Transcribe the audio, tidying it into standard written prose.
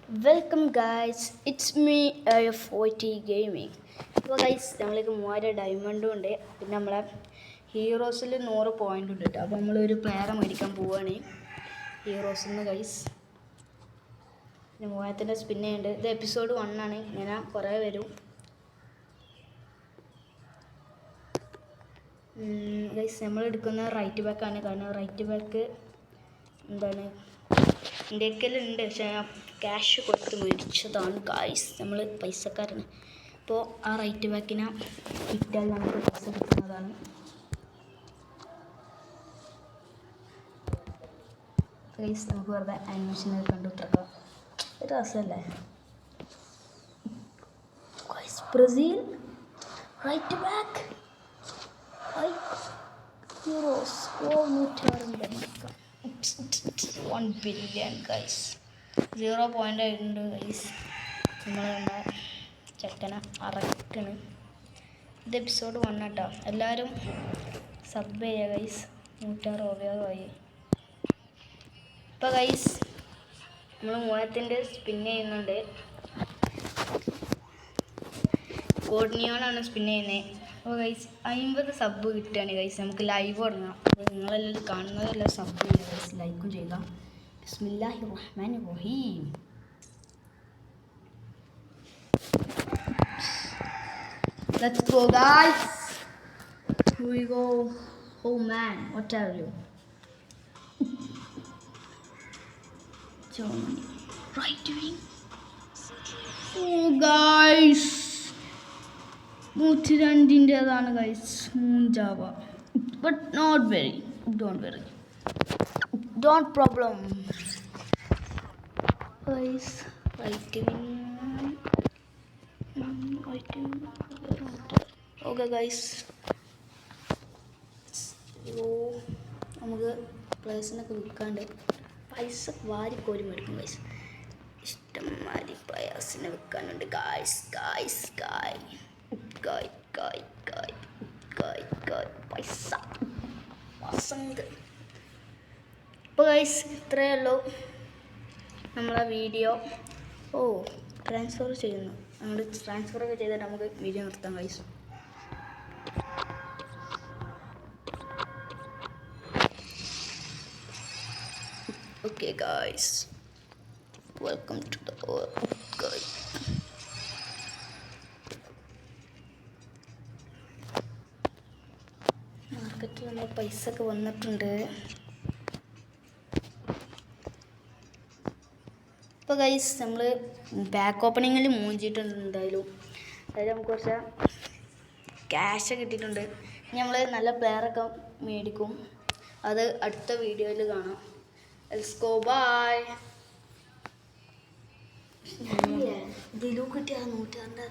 Welcome guys, it's me AF40 Gaming. അപ്പോൾ guys നമ്മൾക്ക് 3000 ഡയമണ്ടും ഉണ്ട്, പിന്നെ നമ്മളെ ഹീറോസിൽ 100 പോയിൻ്റ് ഉണ്ട് കേട്ടോ. അപ്പോൾ നമ്മളൊരു പ്ലെയറെ മേടിക്കാൻ പോവുകയാണ് ഹീറോസിൽ നിന്ന് ഗൈസ്. പിന്നെ 3000ൻ്റെ സ്പിന്നുണ്ട്. ഇത് എപ്പിസോഡ് 1 ആണ്, ഇങ്ങനെ കുറേ വരും ഗൈസ്. നമ്മൾ എടുക്കുന്ന റൈറ്റ് ബാക്കാണ്, കാരണം റൈറ്റ് ബാക്ക് എന്താണ് ഇന്ത്യക്കലുണ്ട്, പക്ഷേ ഞാൻ ക്യാഷ് കൊടുത്ത് മേടിച്ചതാണ് ഗായ്സ്. നമ്മൾ പൈസക്കാരാണ്. അപ്പോൾ ആ റൈറ്റ് ബാക്കിനെ കിട്ടാൻ നമുക്ക് പൈസ കിട്ടുന്നതാണ്. ഗൈസ് നമുക്ക് വെറുതെ ആനിമേഷനൊക്കെ കണ്ടു ഇത്രക്കാം ഒരു രസമല്ലേ guys. Brazil right back heroes 1 billion guys. 0 point ആയിട്ടുണ്ട് ഗൈസ്. നമ്മളെ ചെക്കനെ അറക്കണ്. ഇത് എപ്പിസോഡ് 1 കേട്ടോ. എല്ലാവരും സബ് ചെയ്യുക ഗൈസ്. 160 ഇപ്പോൾ ഗൈസ് നമ്മൾ 3000ൻ്റെ സ്പിൻ ചെയ്യുന്നുണ്ട്. കോഡിനിയോണാണ് സ്പിൻ ചെയ്യുന്നത്. അപ്പോൾ ഗൈസ് 50 സബ് കിട്ടുകയാണ് ഗൈസ്. നമുക്ക് ലൈവ് തുടങ്ങാം. അപ്പോൾ നിങ്ങളെല്ലാം കാണുന്നതെല്ലാം സബ് ചെയ്യുക ഗൈസ്, ലൈക്കും ചെയ്യുക. ബിസ്മില്ലാഹിർ റഹ്മാനിർ റഹീം. Let's go guys. Here we go. Oh man, what are you? Germany. Right wing. Oh guys. 102ൻ്റേതാണ് ഗൈസ്. മൂഞ്ചാവ but not very, don't problem guys. Right okay guys. നമുക്ക് പ്ലേസിനൊക്കെ വിൽക്കാണ്ട് പൈസ വാരിക്കോരി മേടിക്കും ഗൈസ്. ഇഷ്ടംമാതിരി പ്ലേയേഴ്സിനെ വിൽക്കാനുണ്ട് ഗൈസ്. പൈസ പസന്ത്. അപ്പോൾ ഗൈസ് ഇത്രയേ ഉള്ളൂ നമ്മളെ വീഡിയോ. ട്രാൻസ്ഫർ ചെയ്യുന്നു. നമ്മൾ ട്രാൻസ്ഫറൊക്കെ ചെയ്തിട്ട് നമുക്ക് വീഡിയോ നിർത്താം guys. Okay guys, welcome to the guys. മാർക്കറ്റിൽ നമ്മൾ പൈസ ഒക്കെ വന്നിട്ടുണ്ട്. ഇപ്പോൾ ഗൈസ് നമ്മൾ ബാക്ക് ഓപ്പണിങ്ങിൽ മൂഞ്ചിട്ടുണ്ട് എന്തായാലും. അതായത് നമുക്ക് കുറച്ച് ക്യാഷ് കിട്ടിയിട്ടുണ്ട്. ഇനി നമ്മൾ നല്ല പ്ലെയറൊക്കെ മേടിക്കും. അത് അടുത്ത വീഡിയോയിൽ കാണാം. Let's go by. ഇതിലൂ കിട്ടിയ 100